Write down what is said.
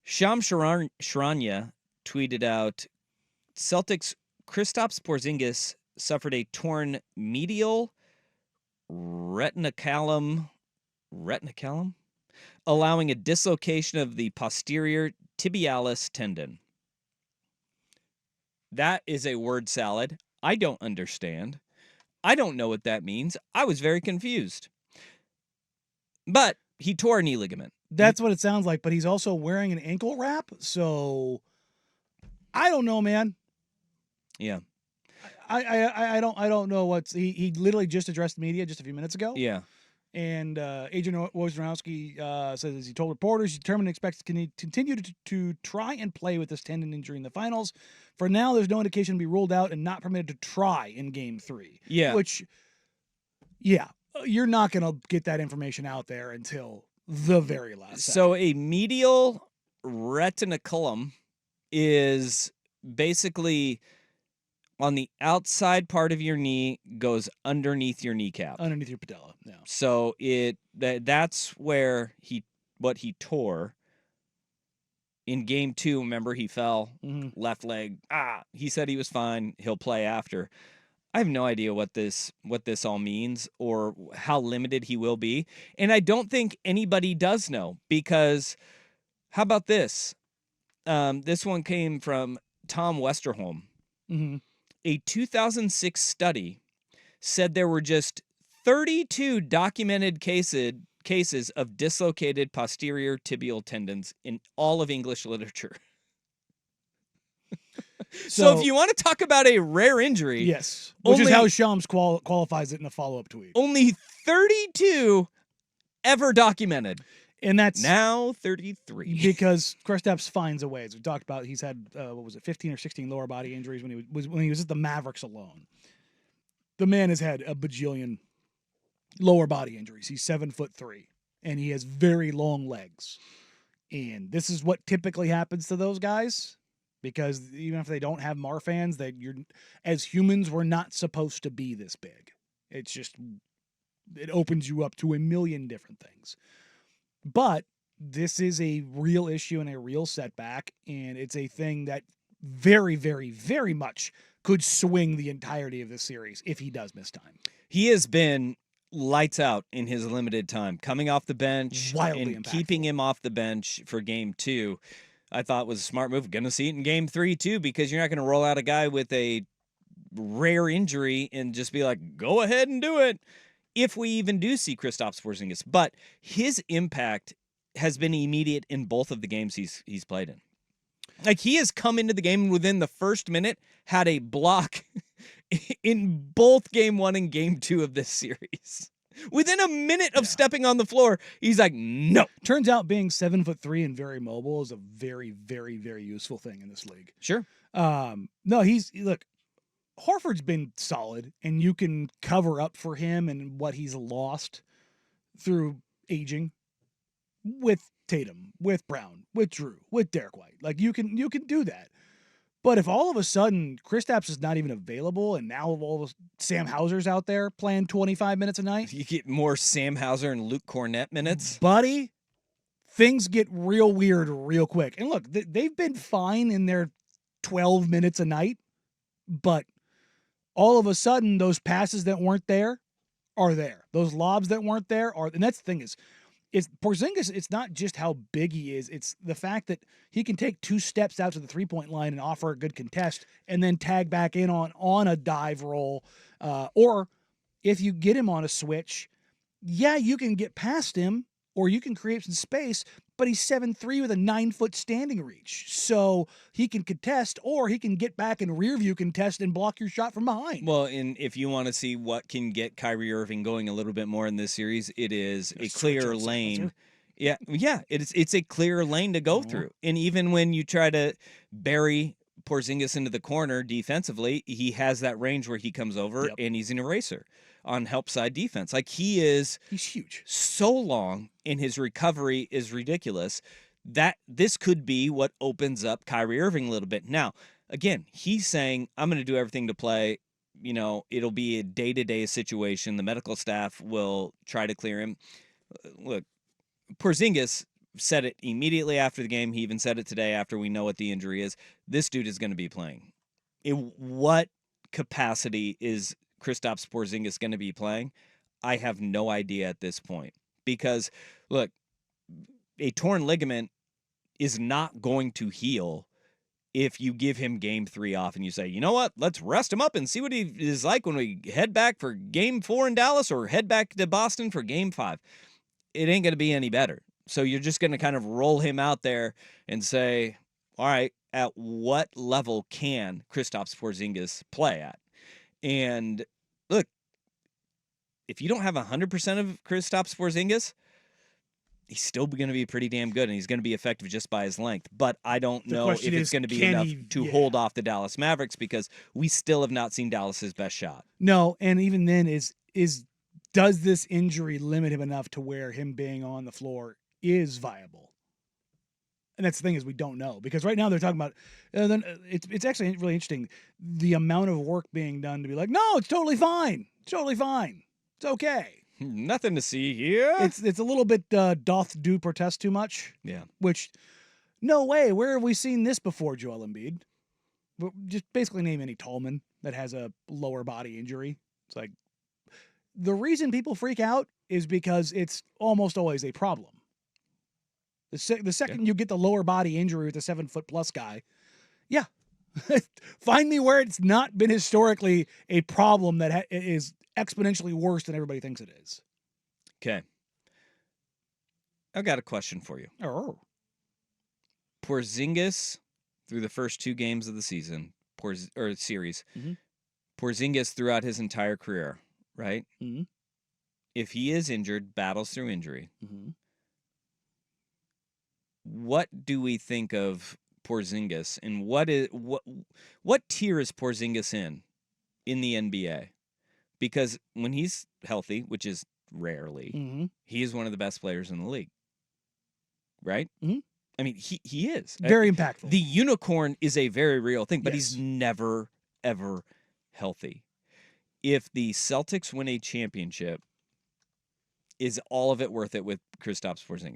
Sharanya tweeted out, Celtics Kristaps Porzingis suffered a torn medial retinaculum, allowing a dislocation of the posterior tibialis tendon. That is a word salad. I don't understand. I don't know what that means. I was very confused. But he tore a knee ligament. That's what it sounds like, but he's also wearing an ankle wrap, so I don't know, man. Yeah. I don't know what's he literally just addressed the media just a few minutes ago. Yeah. And Agent Wojnarowski says he told reporters he's determined and expects to continue to try and play with this tendon injury in the finals. For now, there's no indication to be ruled out and not permitted to try in Game 3. Yeah. Which, yeah, you're not going to get that information out there until the very last second. So a medial retinaculum is basically on the outside part of your knee, goes underneath your kneecap. Underneath your patella, yeah. So that's where what he tore. In Game 2, remember, he fell, left leg. He said he was fine. He'll play after. I have no idea what this all means or how limited he will be. And I don't think anybody does know, because how about this? This one came from Tom Westerholm. Mm-hmm. A 2006 study said there were just 32 documented cases of dislocated posterior tibial tendons in all of English literature. So if you want to talk about a rare injury, yes, which is how Shams qualifies it in a follow-up tweet. Only 32 ever documented. And that's now 33 because Kristaps finds a way. As we talked about, he's had 15 or 16 lower body injuries when he was at the Mavericks alone. The man has had a bajillion lower body injuries. He's 7'3", and he has very long legs. And this is what typically happens to those guys, because even if they don't have Marfans, as humans, we're not supposed to be this big. It's just, it opens you up to a million different things. But this is a real issue and a real setback, and it's a thing that very, very, very much could swing the entirety of this series if he does miss time. He has been lights out in his limited time, coming off the bench. Wildly and impactful. Keeping him off the bench for Game 2. I thought was a smart move. Going to see it in Game 3, too, because you're not going to roll out a guy with a rare injury and just be like, go ahead and do it. If we even do see Kristaps Porzingis. But his impact has been immediate in both of the games he's played in. Like, he has come into the game within the first minute, had a block in both Game 1 and Game 2 of this series. Within a minute of stepping on the floor, he's like, no. Turns out being 7'3" and very mobile is a very, very, very useful thing in this league. Sure. No, look, Horford's been solid, and you can cover up for him and what he's lost through aging with Tatum, with Brown, with Drew, with Derek White. Like, you can do that. But if all of a sudden Kristaps is not even available, and now all of Sam Hauser's out there playing 25 minutes a night, you get more Sam Hauser and Luke Cornett minutes, buddy, things get real weird real quick. And look, they've been fine in their 12 minutes a night, but all of a sudden, those passes that weren't there are there. Those lobs that weren't there are, and that's the thing is Porzingis, it's not just how big he is, it's the fact that he can take 2 steps out to the 3-point line and offer a good contest and then tag back in on a dive roll. Or if you get him on a switch, you can get past him or you can create some space, but he's 7'3" with a 9-foot standing reach. So he can contest, or he can get back and rear view contest and block your shot from behind. Well, and if you want to see what can get Kyrie Irving going a little bit more in this series, it is a clear lane. Yeah, it's a clear lane to go through. And even when you try to bury Porzingis into the corner defensively, he has that range where he comes over and he's an eraser on help side defense. Like, he's huge, so long, and his recovery is ridiculous, that this could be what opens up Kyrie Irving a little bit. Now, again, he's saying, I'm going to do everything to play. You know, it'll be a day-to-day situation. The medical staff will try to clear him. Look, Porzingis said it immediately after the game. He even said it today after we know what the injury is. This dude is going to be playing. In what capacity is Kristaps Porzingis going to be playing? I have no idea at this point. Because, look, a torn ligament is not going to heal if you give him game 3 off and you say, you know what, let's rest him up and see what he is like when we head back for game 4 in Dallas or head back to Boston for game 5. It ain't going to be any better. So you're just going to kind of roll him out there and say, all right, at what level can Kristaps Porzingis play at? And look, if you don't have 100% of Kristaps Porzingis, he's still going to be pretty damn good, and he's going to be effective just by his length. But I don't know if it's going to be enough to hold off the Dallas Mavericks because we still have not seen Dallas's best shot. No, and even then, does this injury limit him enough to where him being on the floor is viable? And that's the thing, is we don't know, because right now they're talking about it's actually really interesting, the amount of work being done to be like, no, it's totally fine. It's totally fine. It's okay. Nothing to see here. It's a little bit doth do protest too much. Yeah. Which, no way. Where have we seen this before, Joel Embiid? Just basically name any tallman that has a lower body injury. It's like, the reason people freak out is because it's almost always a problem. The second you get the lower body injury with a 7-foot+ guy, yeah, find me where it's not been historically a problem that is exponentially worse than everybody thinks it is. Okay. I've got a question for you. Oh. Porzingis, through the first 2 games of the season, series, mm-hmm. Porzingis throughout his entire career, right? Mm-hmm. If he is injured, battles through injury, mm-hmm. what do we think of Porzingis, and what tier is Porzingis in the NBA? Because when he's healthy, which is rarely, mm-hmm. he is one of the best players in the league, right? Mm-hmm. I mean, he is very impactful. The unicorn is a very real thing, but yes. he's never ever healthy. If the Celtics win a championship, is all of it worth it with Kristaps Porzingis?